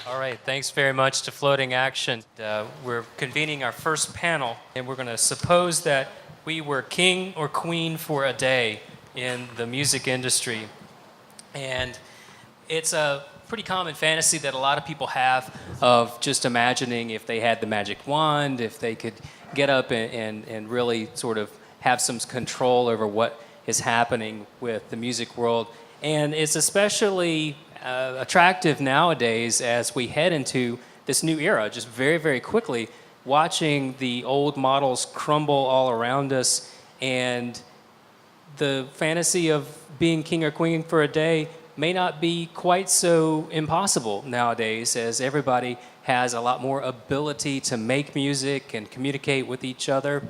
All right, thanks very much to Floating Action. We're convening our first panel, and we're going to suppose that we were king or queen for a day in the music industry. And it's a pretty common fantasy that a lot of people have of just imagining if they had the magic wand, if they could get up and really sort of have some control over what is happening with the music world. And it's especially attractive nowadays as we head into this new era, just very, very quickly, watching the old models crumble all around us, and the fantasy of being king or queen for a day may not be quite so impossible nowadays, as everybody has a lot more ability to make music and communicate with each other.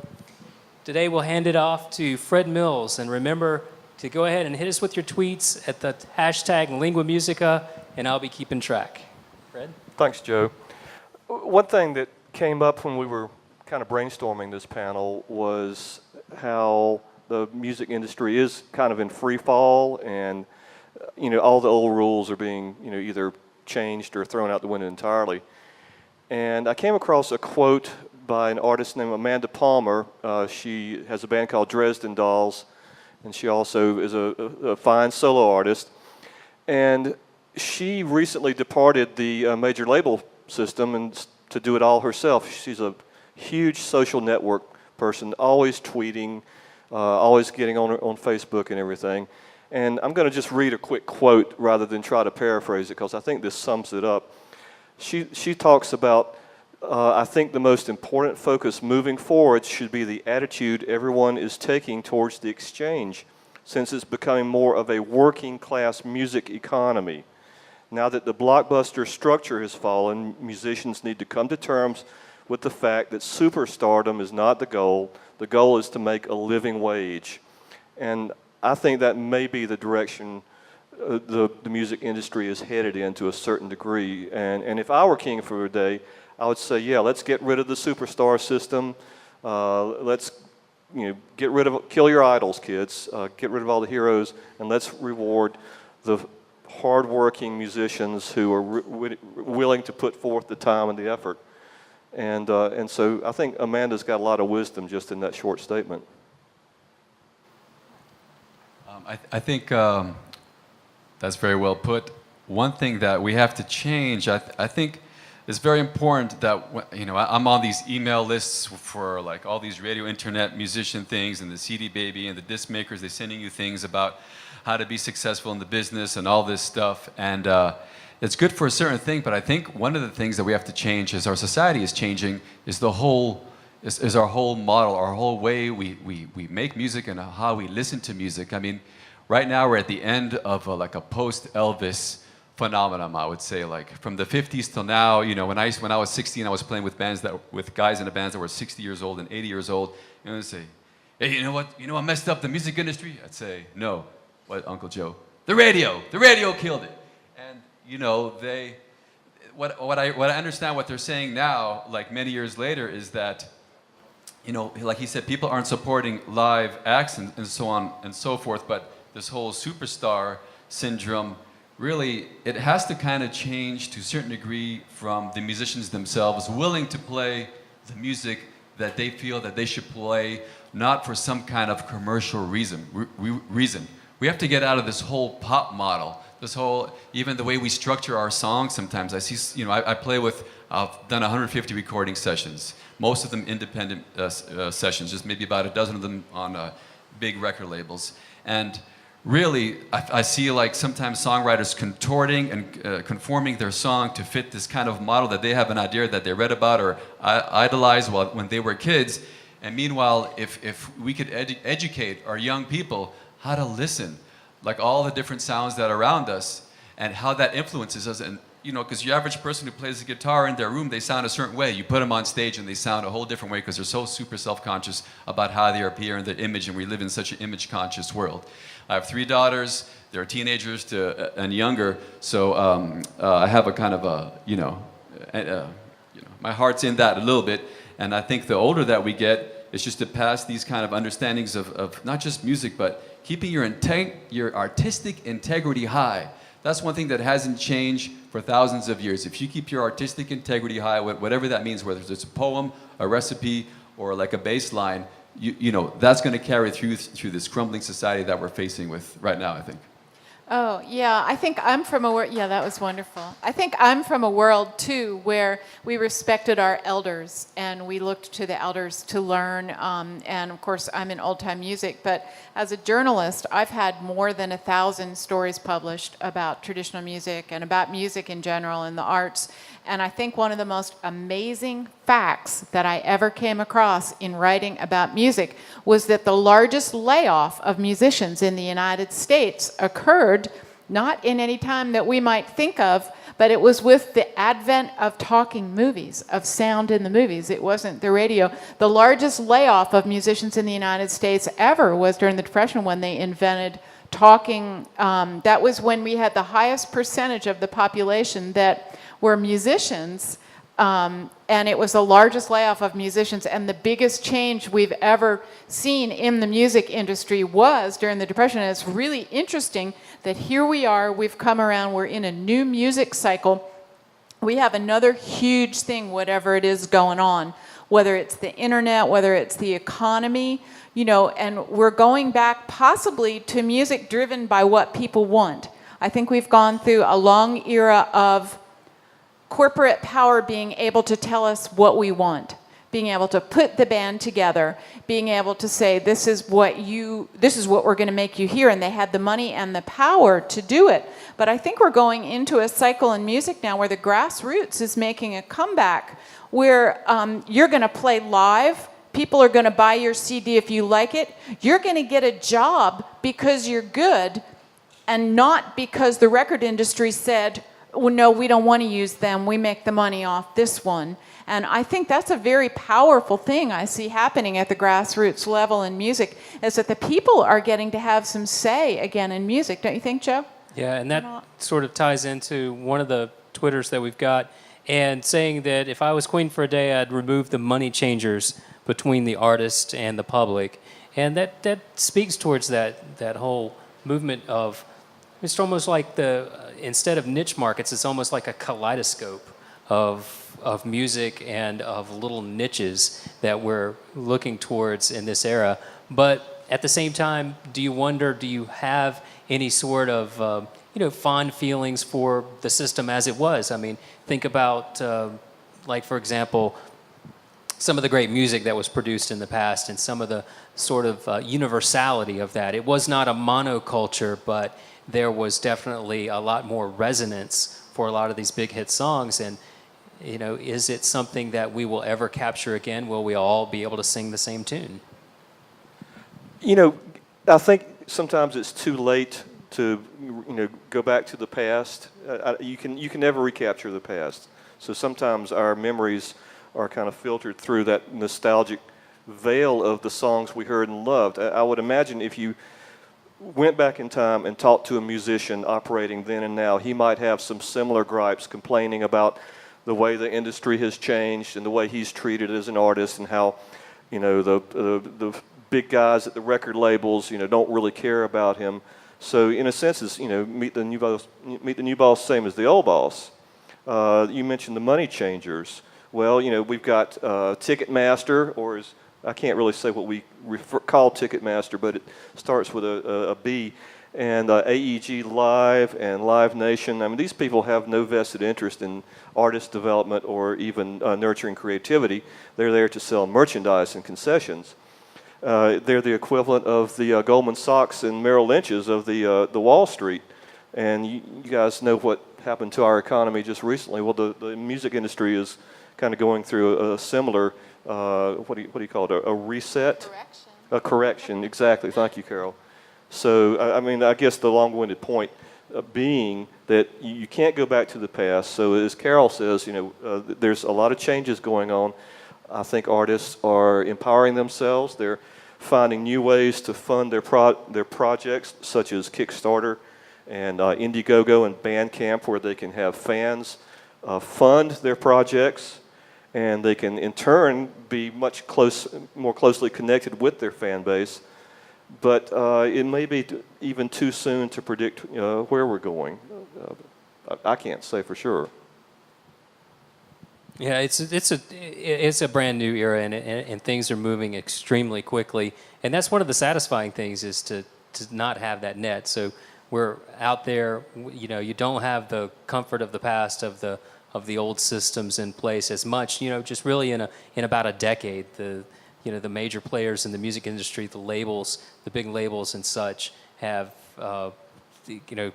Today we'll hand it off to Fred Mills, and remember to go ahead and hit us with your tweets at the hashtag Lingua Musica, and I'll be keeping track. Fred? Thanks, Joe. One thing that came up when we were kind of brainstorming this panel was how the music industry is kind of in free fall, and all the old rules are being either changed or thrown out the window entirely. And I came across a quote by an artist named Amanda Palmer. She has a band called Dresden Dolls, and she also is a fine solo artist. And she recently departed the major label system and to do it all herself. She's a huge social network person, always tweeting, always getting on Facebook and everything. And I'm going to just read a quick quote rather than try to paraphrase it, because I think this sums it up. She talks about, I think the most important focus moving forward should be the attitude everyone is taking towards the exchange, since it's becoming more of a working class music economy. Now that the blockbuster structure has fallen, musicians need to come to terms with the fact that superstardom is not the goal. The goal is to make a living wage. And I think that may be the direction the music industry is headed in to a certain degree. And if I were king for a day, I would say, yeah, let's get rid of the superstar system. Let's kill your idols, kids. Get rid of all the heroes, and let's reward the hardworking musicians who are willing to put forth the time and the effort. And so I think Amanda's got a lot of wisdom just in that short statement. I think that's very well put. One thing that we have to change, I think it's very important that, I'm on these email lists for like all these radio, internet, musician things, and the CD Baby and the disc makers. They're sending you things about how to be successful in the business and all this stuff. And it's good for a certain thing, but I think one of the things that we have to change as our society is changing is our whole model, our whole way we make music and how we listen to music. I mean, right now we're at the end of like a post-Elvis phenomenon, I would say. Like from the 50s till now, when I was 16, I was playing with guys in the bands that were 60 years old and 80 years old. And they'd say, hey, you know what messed up the music industry? I'd say, no. What, Uncle Joe? The radio killed it. And what I understand what they're saying now, like many years later, is that like he said, people aren't supporting live acts and so on and so forth, but this whole superstar syndrome, really, it has to kind of change to a certain degree from the musicians themselves willing to play the music that they feel that they should play, not for some kind of commercial reason. We have to get out of this whole pop model, even the way we structure our songs sometimes. I see, I play with, I've done 150 recording sessions, most of them independent sessions, just maybe about a dozen of them on big record labels. And really, I see like sometimes songwriters contorting and conforming their song to fit this kind of model that they have an idea that they read about or idolized when they were kids. And meanwhile, if we could educate our young people how to listen, like all the different sounds that are around us and how that influences us. And because your average person who plays the guitar in their room, they sound a certain way. You put them on stage and they sound a whole different way because they're so super self-conscious about how they appear in their image, and we live in such an image-conscious world. I have 3 daughters. They're teenagers and younger, so I have a kind of my heart's in that a little bit. And I think the older that we get, it's just to pass these kind of understandings of not just music, but keeping your artistic integrity high, That's one thing that hasn't changed for thousands of years. If you keep your artistic integrity high, whatever that means, whether it's a poem, a recipe, or like a bass line, you know, that's going to carry through this crumbling society that we're facing with right now, I think. Oh, yeah, I think I'm from a world, yeah, that was wonderful. I think I'm from a world, too, where we respected our elders and we looked to the elders to learn. And of course, I'm in old-time music, but as a journalist, I've had more than 1,000 stories published about traditional music and about music in general and the arts. And I think one of the most amazing facts that I ever came across in writing about music was that the largest layoff of musicians in the United States occurred not in any time that we might think of, but it was with the advent of talking movies, of sound in the movies. It wasn't the radio. The largest layoff of musicians in the United States ever was during the Depression when they invented talking. That was when we had the highest percentage of the population that were musicians, and it was the largest layoff of musicians, and the biggest change we've ever seen in the music industry was during the Depression. And it's really interesting that here we are, we've come around, we're in a new music cycle. We have another huge thing, whatever it is going on, whether it's the internet, whether it's the economy, you know, and we're going back possibly to music driven by what people want. I think we've gone through a long era of corporate power being able to tell us what we want, being able to put the band together, being able to say, this is what we're going to make you hear, and they had the money and the power to do it. But I think we're going into a cycle in music now where the grassroots is making a comeback, where you're going to play live, people are going to buy your CD if you like it, you're going to get a job because you're good, and not because the record industry said, well, no, we don't want to use them. We make the money off this one. And I think that's a very powerful thing I see happening at the grassroots level in music, is that the people are getting to have some say again in music. Don't you think, Joe? Yeah, and that sort of ties into one of the Twitters that we've got, and saying that if I was queen for a day, I'd remove the money changers between the artist and the public. And that speaks towards that whole movement of, it's almost like instead of niche markets, it's almost like a kaleidoscope of music and of little niches that we're looking towards in this era. But at the same time, do you have any sort of fond feelings for the system as it was? I mean, think about, like, for example, some of the great music that was produced in the past and some of the sort of universality of that. It was not a monoculture, but there was definitely a lot more resonance for a lot of these big hit songs. And, you know, is it something that we will ever capture again? Will we all be able to sing the same tune? You know, I think sometimes it's too late to, go back to the past. You can never recapture the past. So sometimes our memories are kind of filtered through that nostalgic veil of the songs we heard and loved. I would imagine if you went back in time and talked to a musician operating then and now, he might have some similar gripes, complaining about the way the industry has changed and the way he's treated as an artist, and how, the big guys at the record labels, don't really care about him. So in a sense, it's, meet the new boss same as the old boss. You mentioned the money changers. Well, we've got Ticketmaster, or as I can't really say what we call Ticketmaster, but it starts with a B, and AEG Live and Live Nation. I mean, these people have no vested interest in artist development or even nurturing creativity. They're there to sell merchandise and concessions. They're the equivalent of the Goldman Sachs and Merrill Lynch's of the Wall Street. And you guys know what happened to our economy just recently. Well, the music industry is kind of going through a similar, what do you call it, a reset? Correction. A correction, exactly. Thank you, Carol. So, I guess the long-winded point being that you can't go back to the past. So as Carol says, there's a lot of changes going on. I think artists are empowering themselves. They're finding new ways to fund their projects, such as Kickstarter and Indiegogo and Bandcamp, where they can have fans fund their projects, and they can in turn be more closely connected with their fan base. but it may be even too soon to predict where we're going. I can't say for sure. Yeah, it's a brand new era, and things are moving extremely quickly. And that's one of the satisfying things, is to not have that net. So we're out there. You don't have the comfort of the past, of the old systems in place as much. Just really in about a decade, the major players in the music industry, the labels, the big labels and such, have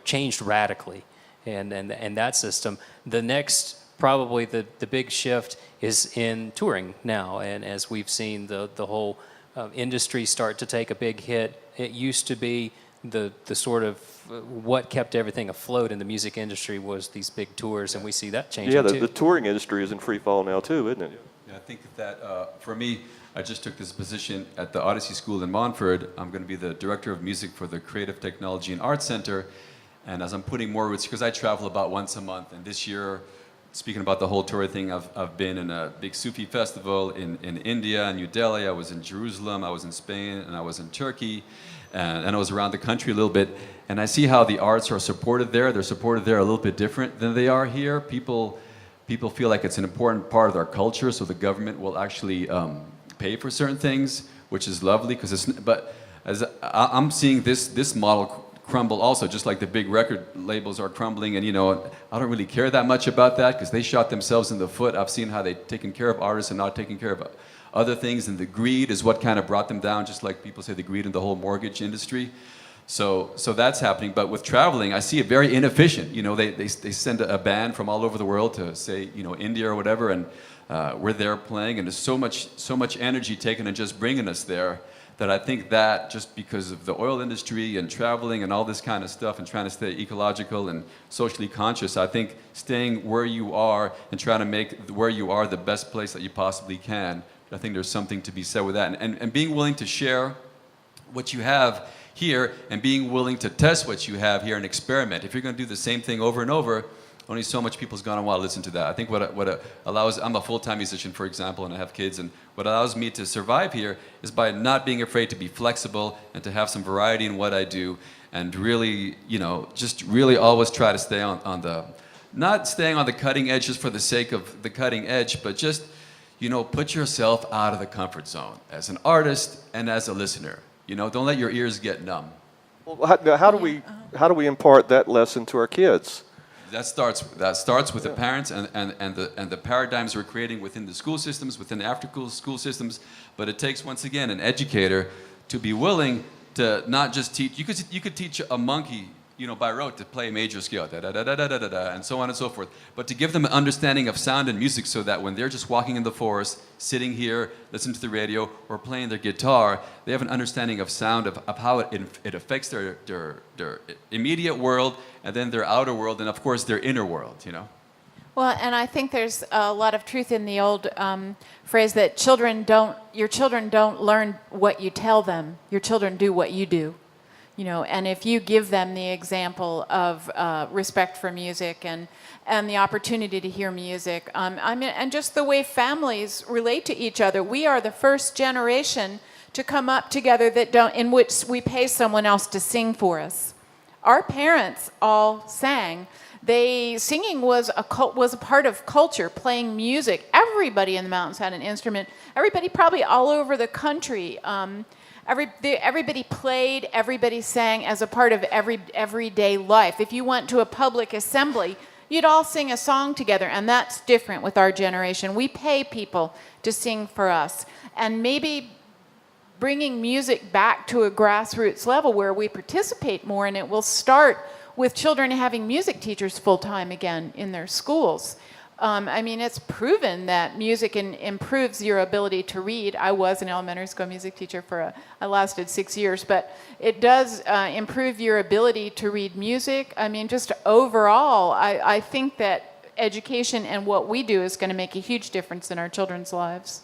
changed radically. And that system, the next, probably the big shift is in touring now. And as we've seen the whole industry start to take a big hit, it used to be the sort of what kept everything afloat in the music industry was these big tours, and we see that changing Yeah, too. the touring industry is in free fall now too, isn't it? Yeah, I think that for me, I just took this position at the Odyssey School in Montford. I'm going to be the director of music for the Creative Technology and Arts Center. And as I'm putting more roots, because I travel about once a month, and this year, speaking about the whole tour thing, I've been in a big Sufi festival in India, New Delhi. I was in Jerusalem, I was in Spain, and I was in Turkey, and I was around the country a little bit. And I see how the arts are supported there. They're supported there a little bit different than they are here. People feel like it's an important part of their culture, so the government will actually pay for certain things, which is lovely. But as I'm seeing this model crumble also, just like the big record labels are crumbling, and I don't really care that much about that, because they shot themselves in the foot. I've seen how they've taken care of artists and not taking care of other things, and the greed is what kind of brought them down, just like people say the greed in the whole mortgage industry. So that's happening. But with traveling, I see it very inefficient. They send a band from all over the world to, say, India or whatever, and we're there playing, and there's so much energy taken in just bringing us there, that I think that just because of the oil industry and traveling and all this kind of stuff and trying to stay ecological and socially conscious, I think staying where you are and trying to make where you are the best place that you possibly can, I think there's something to be said with that. And being willing to share what you have here, and being willing to test what you have here and experiment. If you're going to do the same thing over and over, only so much people's going to want to listen to that. I think what allows, I'm a full-time musician, for example, and I have kids, and what allows me to survive here is by not being afraid to be flexible and to have some variety in what I do, and really, just really always try to stay on the, not staying on the cutting edge just for the sake of the cutting edge, but just, put yourself out of the comfort zone as an artist and as a listener. Don't let your ears get numb. Well, how do we impart that lesson to our kids? That starts with the parents and the paradigms we're creating within the school systems, within the after-school systems. But it takes, once again, an educator to be willing to not just teach. You could teach a monkey, by rote, to play a major scale, da da da da da da da, and so on and so forth. But to give them an understanding of sound and music, so that when they're just walking in the forest, sitting here, listening to the radio, or playing their guitar, they have an understanding of sound, of how it affects their immediate world, and then their outer world, and of course their inner world. Well, and I think there's a lot of truth in the old phrase that your children don't learn what you tell them. Your children do what you do. And if you give them the example of respect for music and the opportunity to hear music, and just the way families relate to each other, we are the first generation to come up together in which we pay someone else to sing for us. Our parents all sang. Singing was a part of culture, playing music. Everybody in the mountains had an instrument. Everybody probably all over the country. Everybody played, everybody sang as a part of everyday life. If you went to a public assembly, you'd all sing a song together, and that's different with our generation. We pay people to sing for us. And maybe bringing music back to a grassroots level where we participate more, and it will start with children having music teachers full-time again in their schools. It's proven that music improves your ability to read. I was an elementary school music teacher I lasted 6 years, but it does improve your ability to read music. Just overall, I think that education and what we do is going to make a huge difference in our children's lives.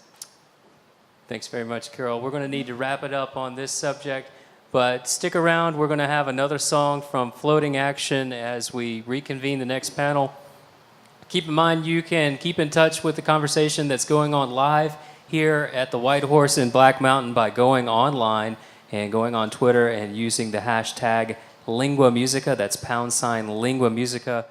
Thanks very much, Carol. We're going to need to wrap it up on this subject, but stick around. We're going to have another song from Floating Action as we reconvene the next panel. Keep in mind, you can keep in touch with the conversation that's going on live here at the White Horse in Black Mountain by going online and going on Twitter and using the hashtag Lingua Musica. That's # Lingua Musica.